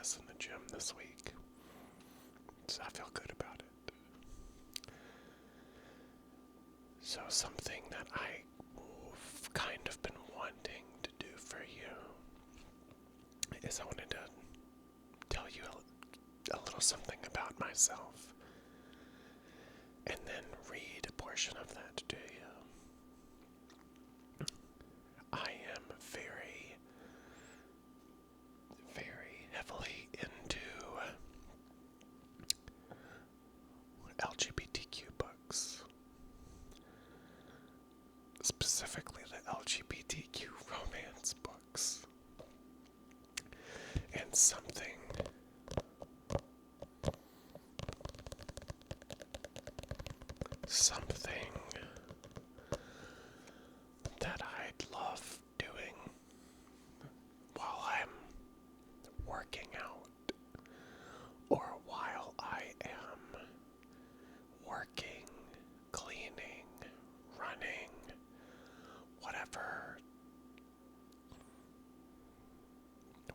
progress in the gym this week, so I feel good about it. So something that I've kind of been wanting to do for you is I wanted to tell you a little something about myself and then read a portion of that to you. I am very, very heavily into LGBTQ books, specifically the LGBTQ romance books, and something that I'd love doing while I'm working out or while I am working, cleaning, running,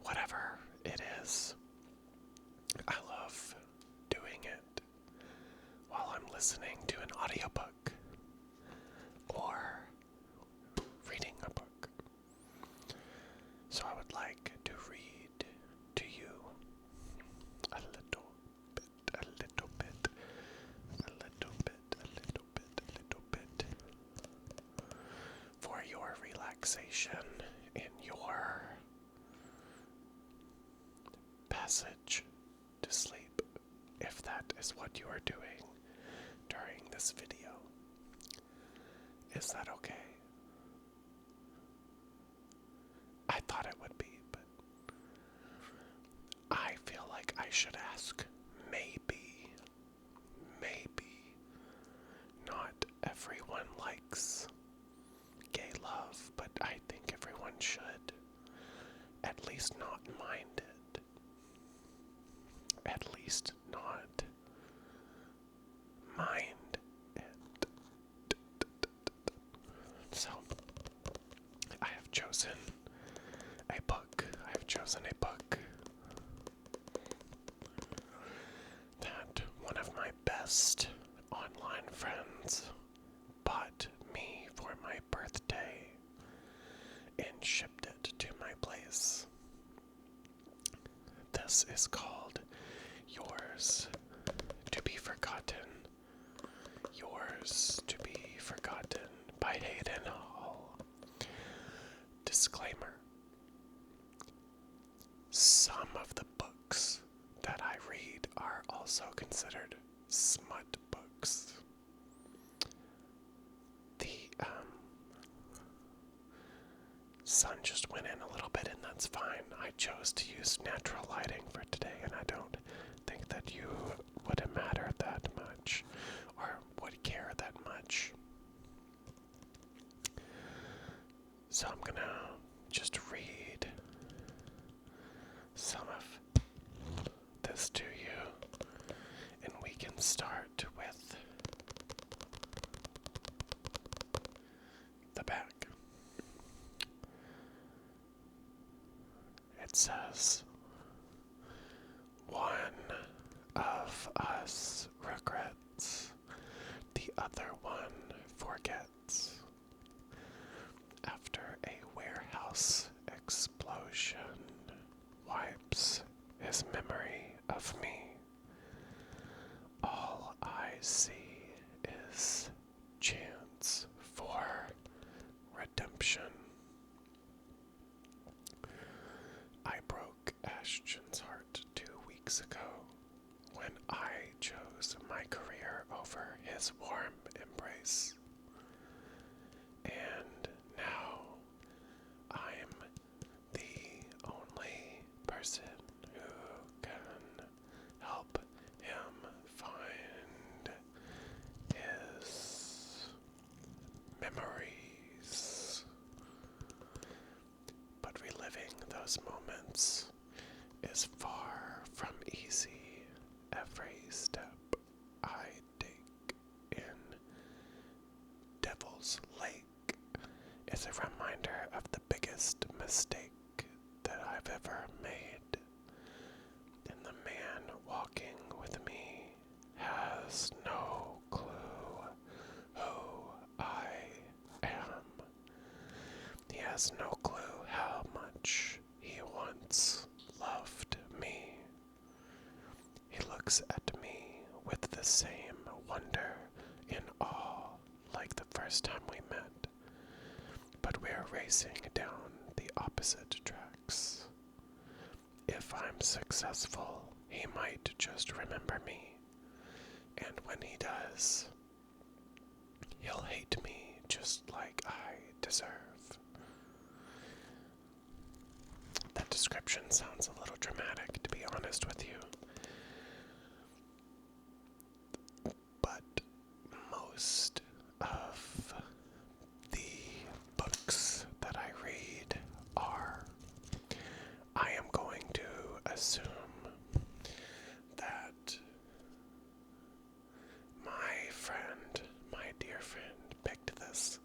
whatever it is. I love doing it while I'm listening to an audiobook or reading a book. So I would like to read to you a little bit for your relaxation in your passage to sleep, if that is what you are doing during this video. Is that okay? I thought it would be, but I feel like I should ask. Maybe not everyone likes gay love, but I think everyone should at least not mind it. At least not mind it. So, I have chosen a book. That one of my best online friends bought me for my birthday and shipped it to my place. This is called Yours to Be Forgotten. Yours to Be Forgotten by Hayden Hall. Disclaimer. Some of the books that I read are also considered smut books. The sun just went in a little bit, and that's fine. I chose to use natural lighting for today, and I don't think that you would matter that much or would care that much. So I'm gonna just read some of this to you, and we can start with the back. It says, "One of us regrets, the other one forgets. After a warehouse explosion wipes his memory of me, all I see is chance for redemption. I broke Ashton's heart 2 weeks ago when I chose my career over his warm embrace. And now I'm the only person who can help him find his memories. But reliving those moments is far from easy. Every step I take in Devil's Lake is a reminder of the biggest mistake that I've ever made. has no clue how much he once loved me. He looks at me with the same wonder and awe like the first time we met, but we're racing down the opposite tracks. If I'm successful, he might just remember me, and when he does, he'll hate me just like I deserve. That description sounds a little dramatic, to be honest with you. But most of the books that I read are, I am going to assume that my dear friend, picked this.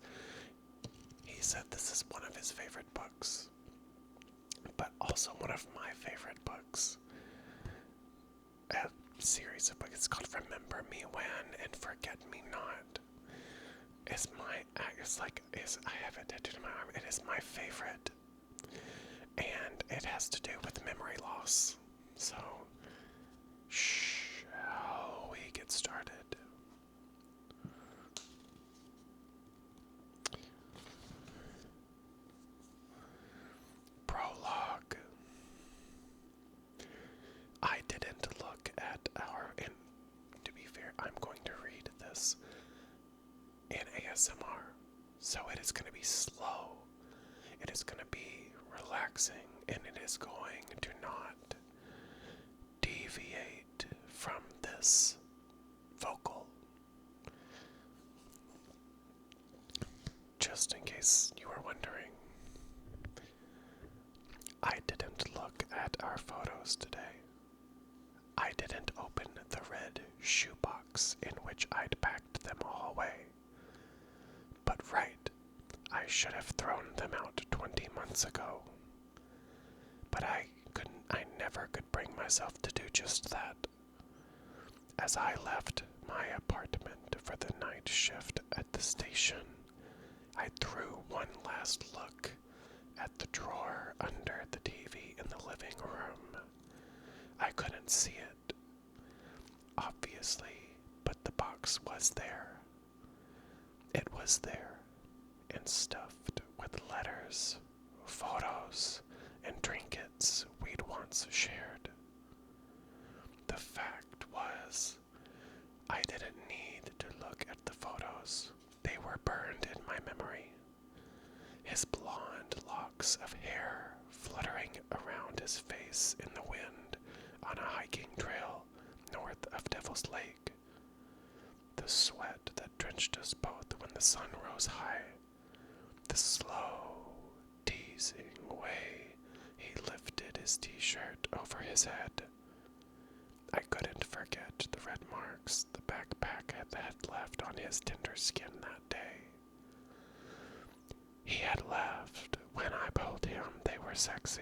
He said this is one of his favorite books, but also one of my favorite books. A series of books. It's called Remember Me When and Forget Me Not. I have it tattooed on my arm. It is my favorite, and it has to do with memory loss. So, shall we get started? Prologue. I didn't look at and to be fair, I'm going to read this in ASMR, so it is going to be slow, it is going to be relaxing, and it is going to not deviate from this vocal. Just in case you were wondering, I didn't look at our photos today. I didn't open the red shoebox in which I'd packed them all away. But right, I should have thrown them out 20 months ago. But I never could bring myself to do just that. As I left my apartment for the night shift at the station, I threw one last look at the drawer under the TV in the living room. I couldn't see it, obviously, but the box was there. It was there, and stuffed with letters, photos, and trinkets we'd once shared. The fact was, I didn't need to look at the photos. They were burned in my memory. His blonde locks of hair fluttering around his face in the wind on a hiking trail north of Devil's Lake. The sweat that drenched us both when the sun rose high. The slow, teasing way he lifted his t-shirt over his head. I couldn't forget the red marks the backpack had left on his tender skin that day. He had laughed when I told him they were sexy.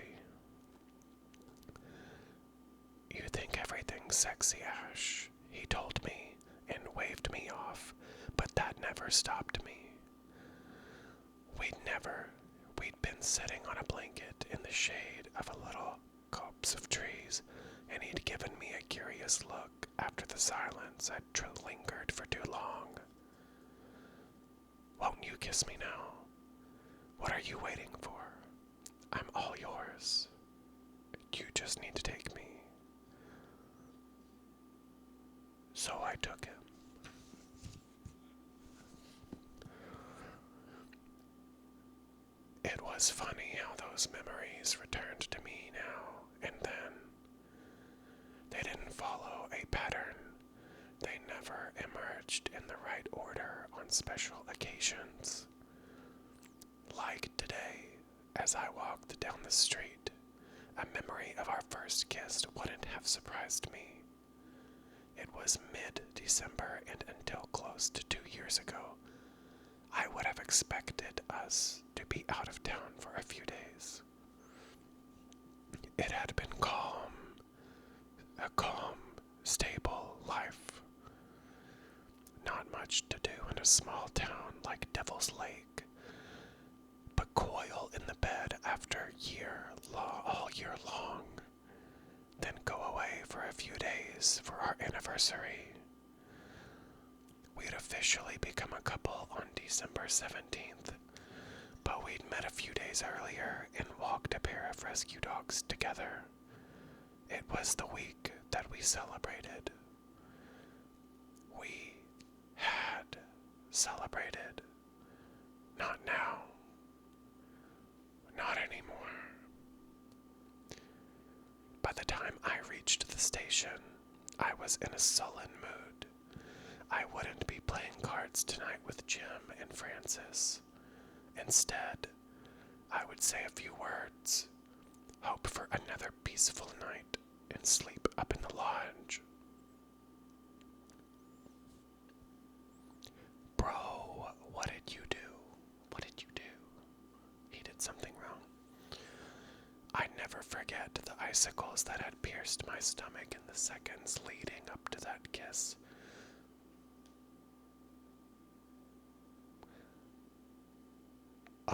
You think everything's sexy, Ash, he told me and waved me off, but that never stopped me. We'd been sitting on a blanket in the shade of a little copse of trees, and he'd given me a curious look after the silence had lingered for too long. Won't you kiss me now? What are you waiting for? I'm all yours. You just need to take me. So I took him. It was funny how those memories returned to me now and then. They didn't follow a pattern. They never emerged in the right order on special occasions. Like today, as I walked down the street, a memory of our first kiss wouldn't have surprised me. It was mid-December, and until close to 2 years ago, I would have expected us to be out of town for a few days. It had been a calm, stable life. Not much to do in a small town like Devil's Lake, but quite toil in the bed all year long, then go away for a few days for our anniversary. We'd officially become a couple on December 17th, but we'd met a few days earlier and walked a pair of rescue dogs together. It was the week that we celebrated. We had celebrated. Not now. Not anymore. By the time I reached the station, I was in a sullen mood. I wouldn't be playing cards tonight with Jim and Francis. Instead, I would say a few words, hope for another peaceful night, and sleep up in the lodge. Bro, what did you do? What did you do? He did something wrong. I'd never forget the icicles that had pierced my stomach in the seconds leading up to that kiss.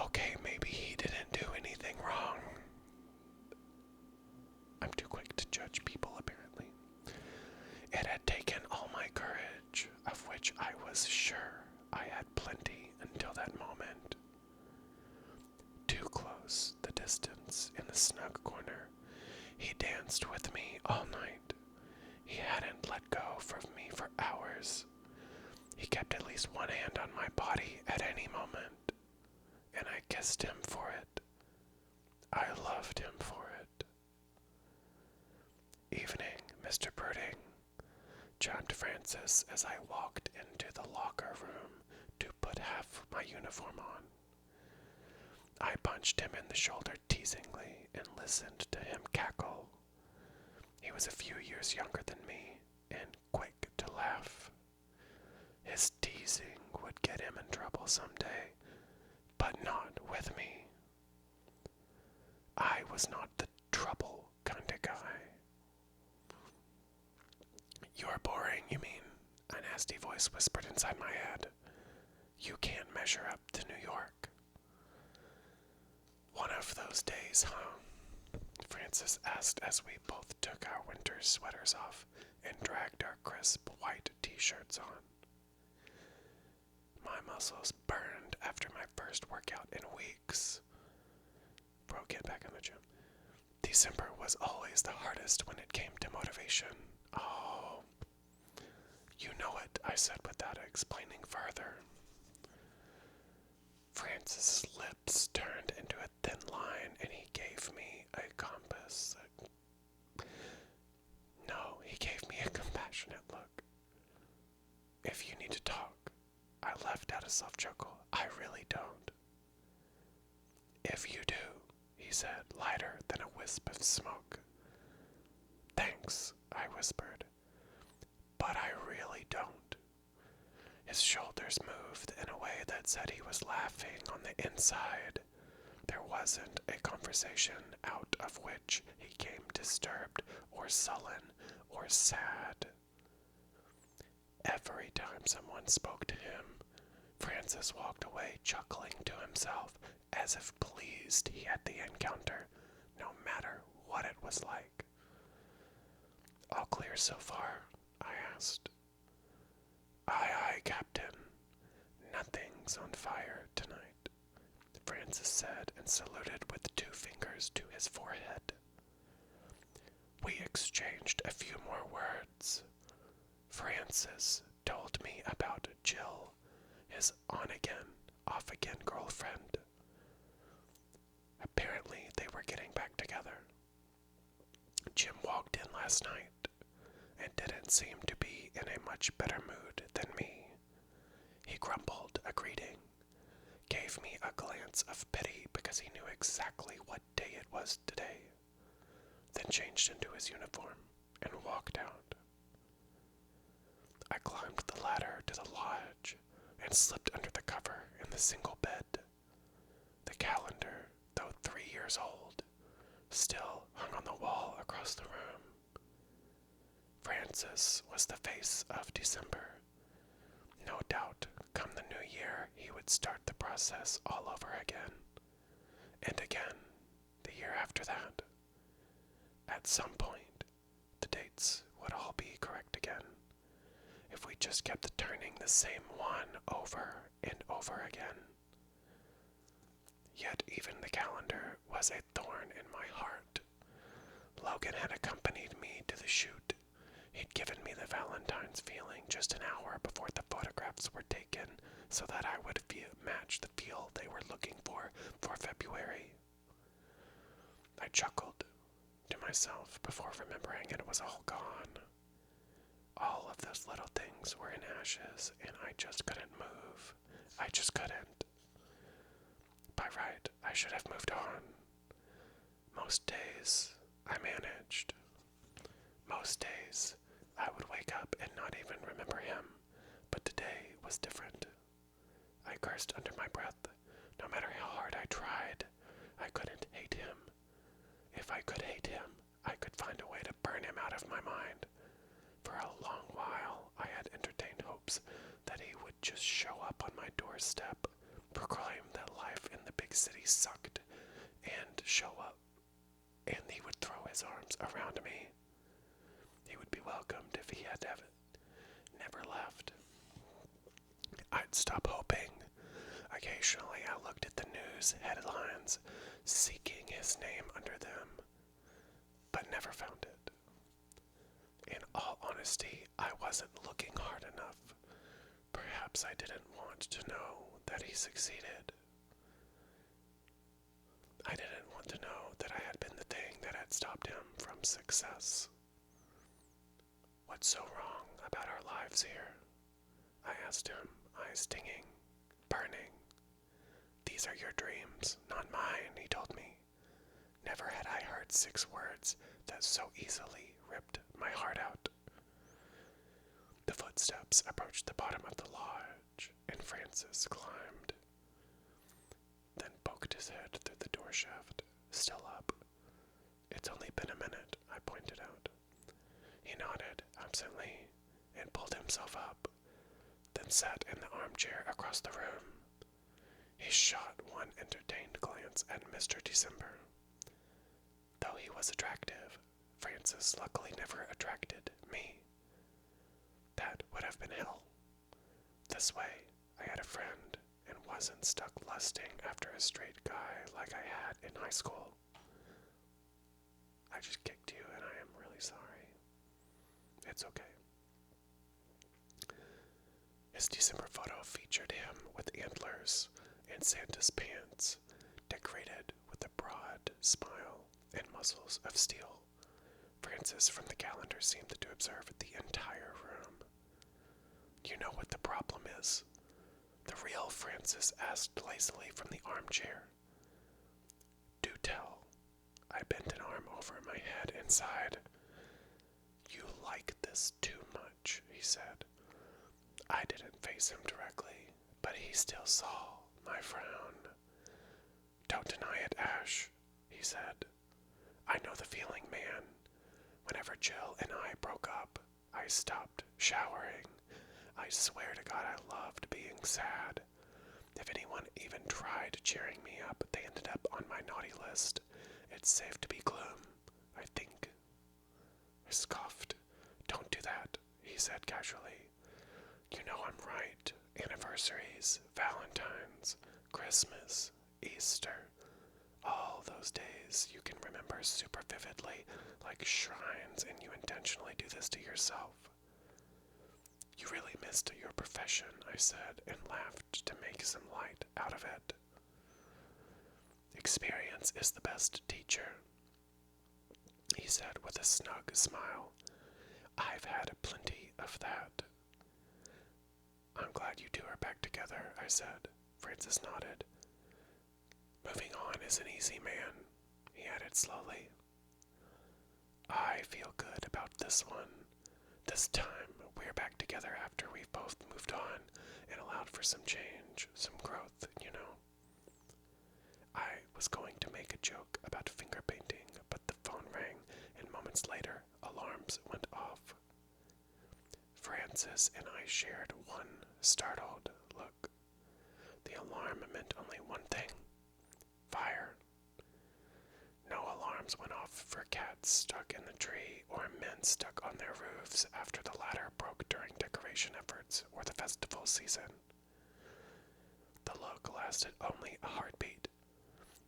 Okay, maybe he didn't do anything wrong. I'm too quick to judge people, apparently. It had taken all my courage, of which I was sure I had plenty until that moment. Too close, the distance, in the snug corner. He danced with me all night. He hadn't let go from me for hours. He kept at least one hand on my body at any moment, and I kissed him for it. I loved him for it. Evening, Mr. Birding, chimed Francis as I walked into the locker room to put half my uniform on. I punched him in the shoulder teasingly and listened to him cackle. He was a few years younger than me and quick to laugh. His teasing would get him in trouble someday, but not with me. I was not the trouble kind of guy. You're boring, you mean? A nasty voice whispered inside my head. You can't measure up to New York. One of those days, huh? Francis asked as we both took our winter sweaters off and dragged our crisp white t-shirts on. My muscles burned after my first workout in weeks. Bro, get back in the gym. December was always the hardest when it came to motivation. Oh, you know it, I said without explaining further. Francis's lips turned into a thin line and he gave me a compass. No, he gave me a compassionate look. If you need to talk, I left out a soft chuckle. I really don't. If you do, he said, lighter than a wisp of smoke. Thanks, I whispered. But I really don't. His shoulders moved in a way that said he was laughing on the inside. There wasn't a conversation out of which he came disturbed or sullen or sad. Every time someone spoke to him, Francis walked away chuckling to himself as if pleased he had the encounter, no matter what it was like. All clear so far? I asked. Aye, Captain. Nothing's on fire tonight, Francis said and saluted with 2 fingers to his forehead. We exchanged a few more words. Francis told me about Jill, his on-again, off-again girlfriend. Apparently, they were getting back together. Jim walked in last night and didn't seem to be in a much better mood than me. He grumbled a greeting, gave me a glance of pity because he knew exactly what day it was today, then changed into his uniform and walked out. I climbed the ladder to the lodge and slipped under the cover in the single bed. The calendar, though 3 years old, still hung on the wall across the room. Francis was the face of December. No doubt, come the new year, he would start the process all over again. And again, the year after that. At some point, the dates would all be correct again, if we just kept turning the same one over and over again. Yet even the calendar was a thorn in my heart. Logan had accompanied me to the shoot. He'd given me the Valentine's feeling just an hour before the photographs were taken so that I would match the feel they were looking for February. I chuckled to myself before remembering it was all gone. All of those little things were in ashes, and I just couldn't move. I just couldn't. By right, I should have moved on. Most days, I managed. Most days, I would wake up and not even remember him, but today was different. I cursed under my breath. No matter how hard I tried, I couldn't hate him. If I could hate him, I could find a way to burn him out of my mind. For a long while, I had entertained hopes that he would just show up on my doorstep, proclaim that life in the big city sucked, and show up, and he would throw his arms around me. He would be welcomed if he had never left. I'd stop hoping. Occasionally, I looked at the news headlines, seeking his name under them, but never found it. In all honesty, I wasn't looking hard enough. Perhaps I didn't want to know that he succeeded. I didn't want to know that I had been the thing that had stopped him from success. What's so wrong about our lives here? I asked him, eyes stinging, burning. These are your dreams, not mine, he told me. Never had I heard 6 words that so easily ripped my heart out. The footsteps approached the bottom of the lodge, and Francis climbed, then poked his head through the door shaft, still up. It's only been a minute, I pointed out. He nodded absently and pulled himself up, then sat in the armchair across the room. He shot one entertained glance at Mr. December. Though he was attractive, Francis luckily never attracted me. That would have been hell. This way, I had a friend and wasn't stuck lusting after a straight guy like I had in high school. I just kicked you and I am really sorry. It's okay. His December photo featured him with antlers and Santa's pants, decorated with a broad smile and muscles of steel. Francis from the calendar seemed to observe the entire room. You know what the problem is? The real Francis asked lazily from the armchair. Do tell. I bent an arm over my head and sighed. You like this too much, he said. I didn't face him directly, but he still saw my frown. Don't deny it, Ash, he said. I know the feeling, man. Whenever Jill and I broke up, I stopped showering. I swear to God I loved being sad. If anyone even tried cheering me up, they ended up on my naughty list. It's safe to be gloom, I think. I scoffed. Don't do that, he said casually. You know I'm right. Anniversaries, Valentine's, Christmas, Easter. All those days you can remember super vividly, like shrines, and you intentionally do this to yourself. You really missed your profession, I said, and laughed to make some light out of it. Experience is the best teacher, he said with a snug smile. I've had plenty of that. I'm glad you two are back together, I said. Francis nodded. Moving on isn't easy, man, he added slowly. I feel good about this one. This time, we're back together after we've both moved on and allowed for some change, some growth, you know. I was going to make a joke about finger painting, but the phone rang, and moments later, alarms went off. Francis and I shared one startled look. The alarm meant only one thing: fire. alarms went off for cats stuck in the tree or men stuck on their roofs after the ladder broke during decoration efforts or the festival season. The look lasted only a heartbeat,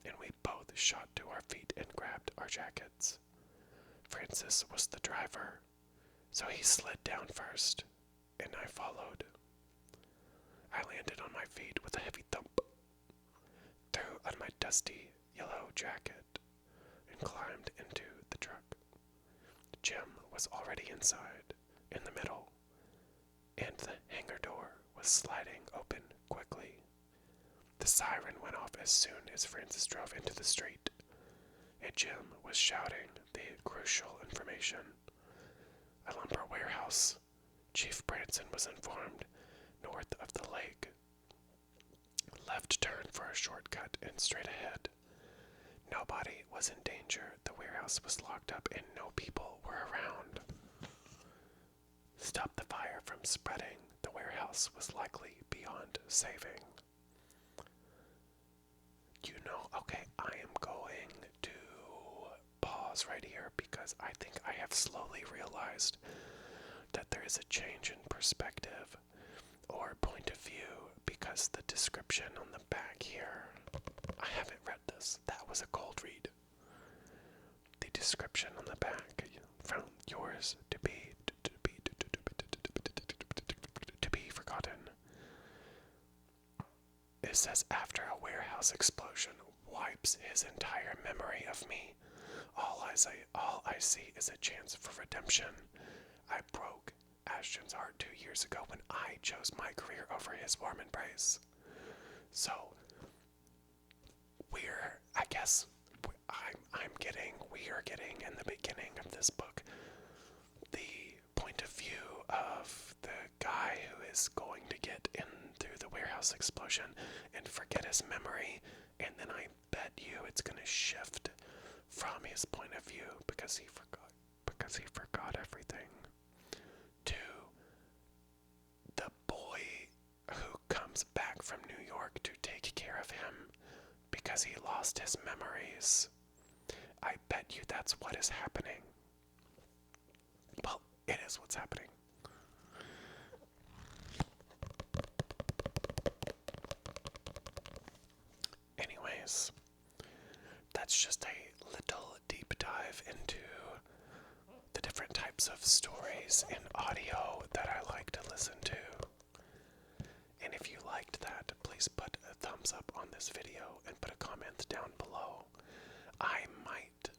and we both shot to our feet and grabbed our jackets. Francis was the driver, so he slid down first, and I followed. I landed on my feet with a heavy thump, threw on my dusty yellow jacket, and climbed into the truck. Jim was already inside, in the middle, and the hangar door was sliding open quickly. The siren went off as soon as Francis drove into the street, and Jim was shouting the crucial information. A lumber warehouse, Chief Branson was informed, north of the lake. Left turn for a shortcut and straight ahead. Nobody was in danger. The warehouse was locked up and no people were around. Stop the fire from spreading. The warehouse was likely beyond saving. Okay, I am going to pause right here because I think I have slowly realized that there is a change in perspective or point of view because the description on the back here, I haven't read this. That was a cold read. The description on the back, from yours to be forgotten. It says, after a warehouse explosion wipes his entire memory of me, all I see is a chance for redemption. I broke Ashton's heart 2 years ago when I chose my career over his warm embrace. So, we are getting in the beginning of this book the point of view of the guy who is going to get in through the warehouse explosion and forget his memory, and then I bet you it's going to shift from his point of view because he forgot everything to the boy who comes back from New York to take care of him because he lost his memories. I bet you that's what is happening. Well, it is what's happening. Anyways, that's just a little deep dive into the different types of stories in audio that I like to listen to. And if you liked that, please put a thumbs up on this video and put a comment down below. I might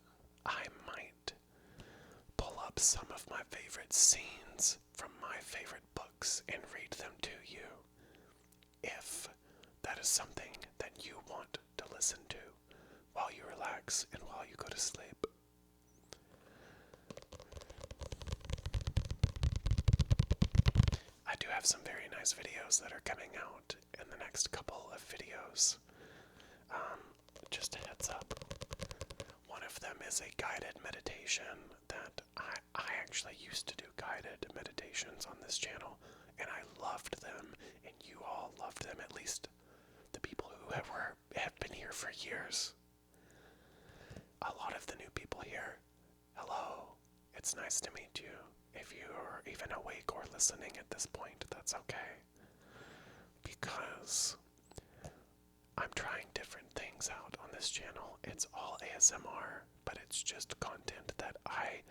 pull up some of my favorite scenes from my favorite books and read them to you, if that is something that you want to listen to while you relax and while you go to sleep. I do have some very nice videos that are coming out in the next couple of videos. Just a heads up. One of them is a guided meditation that I actually used to do guided meditations on this channel, and I loved them, and you all loved them, at least the people who have been here for years. A lot of the new people here, hello, it's nice to meet you. If you are even awake or listening at this point, that's okay. Because I'm trying different things out on this channel. It's all ASMR, but it's just content that I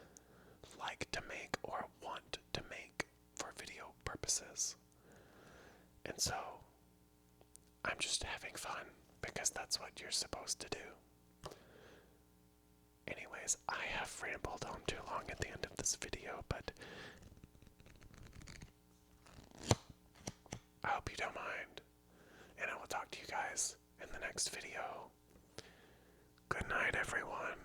like to make or want to make for video purposes. And so, I'm just having fun because that's what you're supposed to do. Anyways, I have rambled on too long at the end of this video, but I hope you don't mind, and I will talk to you guys in the next video. Good night, everyone.